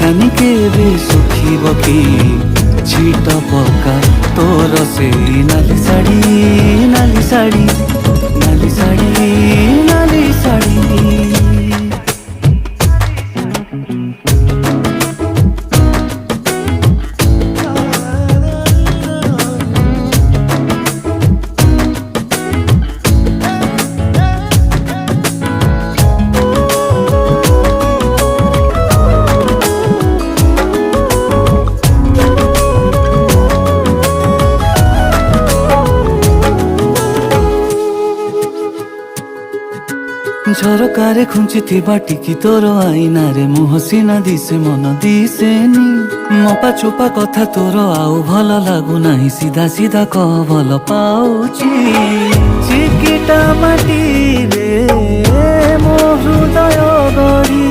ଜାନି କେବେ ଶୁଖିବ କି ଛିଟ ପକା ତୋର ସେଇ ନାଲି ଶାଢ଼ୀ ନାଲି ଶାଢ଼ୀ ନାଲି ଶାଢ଼ୀ ନାଲି ଶାଢ଼ୀ। ଝରକାରେ ଖୁଞ୍ଚିଥିବା ଟିକି ତୋର ଆଇନାରେ ମୁହଁ ସିନା ଦିଶେ ମନ ଦିଶେନି। ମପା ଚୋପା କଥା ତୋର ଆଉ ଭଲ ଲାଗୁନାହିଁ, ସିଧା ସିଧା କହ ଭଲ ପାଉଛି। ଚିକିଟା ମାଟିରେ ମୋ ହୃଦୟ ଗଢ଼ି